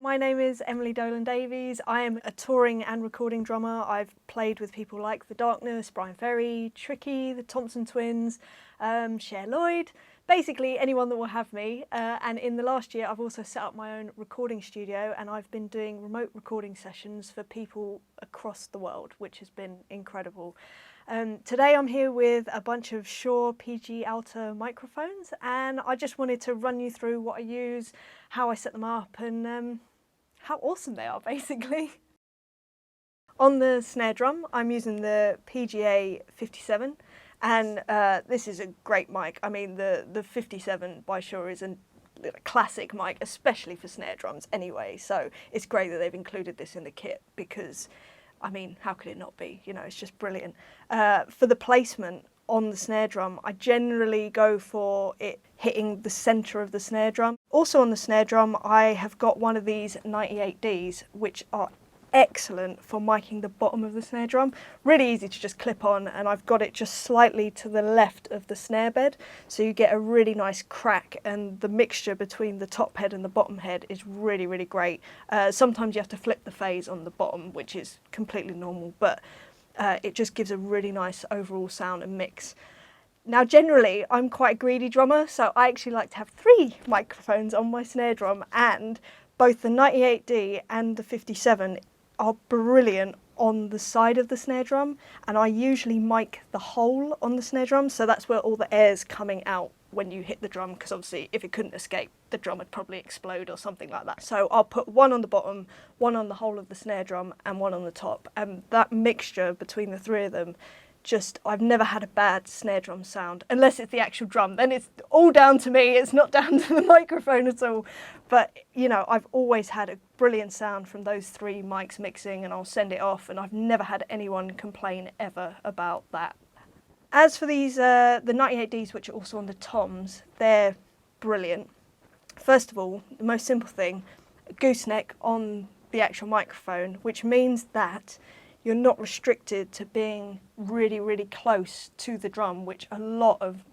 My name is Emily Dolan Davies. I am a touring and recording drummer. I've played with people like The Darkness, Bryan Ferry, Tricky, the Thompson Twins, Cher Lloyd, basically anyone that will have me. And in the last year, I've also set up my own recording studio, and I've been doing remote recording sessions for people across the world, which has been incredible. Today I'm here with a bunch of Shure PG ALTA microphones, and I just wanted to run you through what I use, how I set them up, and how awesome they are, basically. On the snare drum, I'm using the PGA 57, and this is a great mic. I mean, the 57 by Shure is a classic mic, especially for snare drums anyway, so it's great that they've included this in the kit because, I mean, how could it not be? You know, it's just brilliant. For the placement on the snare drum, I generally go for it hitting the centre of the snare drum. Also on the snare drum, I have got one of these 98Ds, which are excellent for miking the bottom of the snare drum. Really easy to just clip on, and I've got it just slightly to the left of the snare bed, so you get a really nice crack, and the mixture between the top head and the bottom head is really, really great. Sometimes you have to flip the phase on the bottom, which is completely normal, but it just gives a really nice overall sound and mix. Now generally I'm quite a greedy drummer, so I actually like to have 3 microphones on my snare drum, and both the 98D and the 57 are brilliant on the side of the snare drum, and I usually mic the hole on the snare drum, so that's where all the air's coming out when you hit the drum, because obviously if it couldn't escape, the drum would probably explode or something like that. So I'll put one on the bottom, one on the hole of the snare drum, and one on the top, and that mixture between the 3 of them, just, I've never had a bad snare drum sound, unless it's the actual drum, then it's all down to me, it's not down to the microphone at all. But you know, I've always had a brilliant sound from those 3 mics mixing, and I'll send it off, and I've never had anyone complain ever about that. As for these, the 98Ds, which are also on the toms, they're brilliant. First of all, the most simple thing, a gooseneck on the actual microphone, which means that you're not restricted to being really, really close to the drum, which a lot of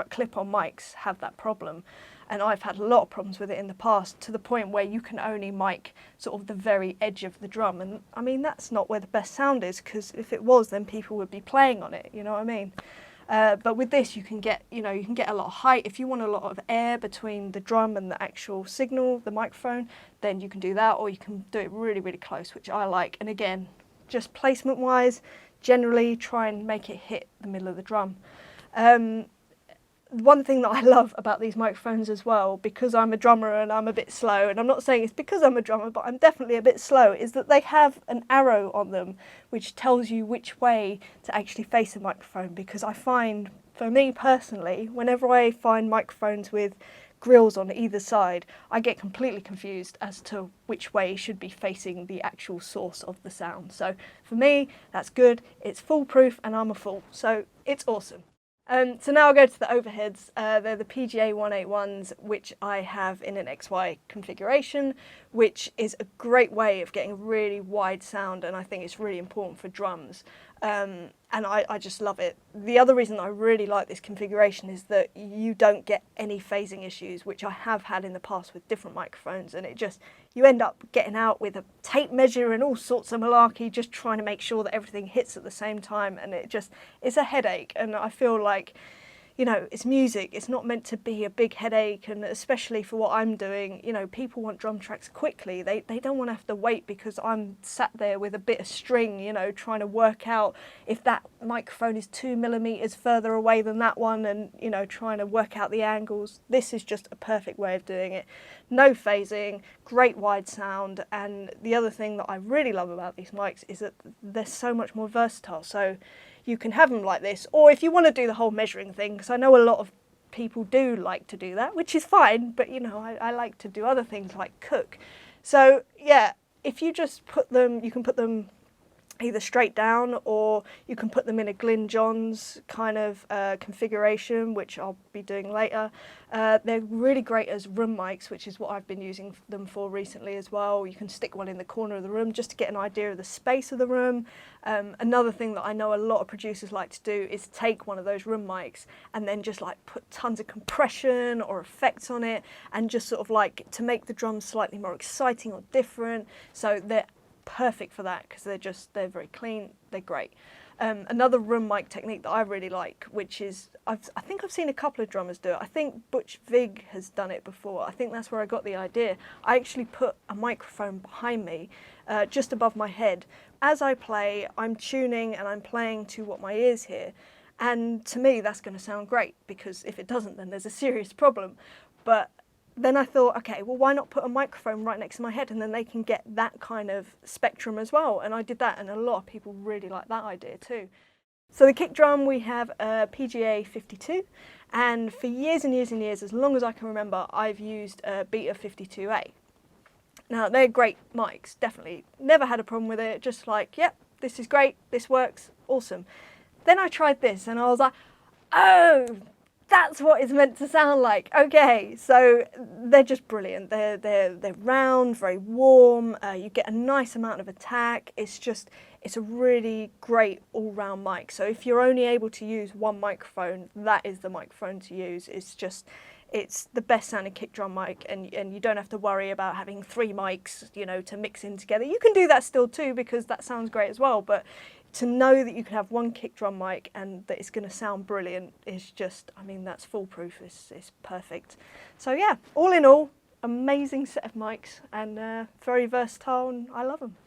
clip-on mics have that problem. And I've had a lot of problems with it in the past, to the point where you can only mic sort of the very edge of the drum. And I mean, that's not where the best sound is, because if it was, then people would be playing on it, you know what I mean? But with this, you can get a lot of height. If you want a lot of air between the drum and the actual signal, the microphone, then you can do that, or you can do it really, really close, which I like. And again, just placement wise, generally try and make it hit the middle of the drum. One thing that I love about these microphones as well, because I'm a drummer and I'm a bit slow, and I'm not saying it's because I'm a drummer, but I'm definitely a bit slow, is that they have an arrow on them which tells you which way to actually face a microphone. Because I find, for me personally, whenever I find microphones with grills on either side, I get completely confused as to which way should be facing the actual source of the sound. So for me, that's good, it's foolproof, and I'm a fool, so it's awesome. So now I'll go to the overheads. They're the PGA 181s, which I have in an XY configuration, which is a great way of getting a really wide sound, and I think it's really important for drums. And I just love it. The other reason I really like this configuration is that you don't get any phasing issues, which I have had in the past with different microphones, and you end up getting out with a tape measure and all sorts of malarkey, just trying to make sure that everything hits at the same time, and it's a headache. And I feel like, you know, it's music, it's not meant to be a big headache, and especially for what I'm doing, you know, people want drum tracks quickly. They don't want to have to wait because I'm sat there with a bit of string, you know, trying to work out if that microphone is 2 millimeters further away than that one, and, you know, trying to work out the angles. This is just a perfect way of doing it. No phasing, great wide sound, and the other thing that I really love about these mics is that they're so much more versatile. So you can have them like this, or if you want to do the whole measuring thing, because I know a lot of people do like to do that, which is fine, but you know, I like to do other things like cook. So yeah, if you just put them, you can put them either straight down, or you can put them in a Glyn Johns kind of configuration, which I'll be doing later. They're really great as room mics, which is what I've been using them for recently as well. You can stick one in the corner of the room just to get an idea of the space of the room. Another thing that I know a lot of producers like to do is take one of those room mics and then just like put tons of compression or effects on it, and just sort of like to make the drums slightly more exciting or different. So they're perfect for that because they're very clean, they're great. Another room mic technique that I really like, which is, I think I've seen a couple of drummers do it. I think Butch Vig has done it before. I think that's where I got the idea. I actually put a microphone behind me, just above my head. As I play, I'm tuning and I'm playing to what my ears hear. And to me, that's going to sound great, because if it doesn't, then there's a serious problem. But then I thought, okay, well, why not put a microphone right next to my head, and then they can get that kind of spectrum as well. And I did that, and a lot of people really like that idea too. So the kick drum, we have a PGA 52, and for years and years and years, as long as I can remember, I've used a Beta 52A. Now, they're great mics, definitely. Never had a problem with it, just like, yep, this is great, this works, awesome. Then I tried this, and I was like, oh, that's what it's meant to sound like. Okay, so they're just brilliant. They're round, very warm. You get a nice amount of attack. It's a really great all-round mic. So if you're only able to use one microphone, that is the microphone to use. It's the best sounding kick drum mic, and you don't have to worry about having 3 mics, you know, to mix in together. You can do that still too, because that sounds great as well. But to know that you can have one kick drum mic and that it's going to sound brilliant is just, I mean, that's foolproof. It's perfect. So yeah, all in all, amazing set of mics, and very versatile, and I love them.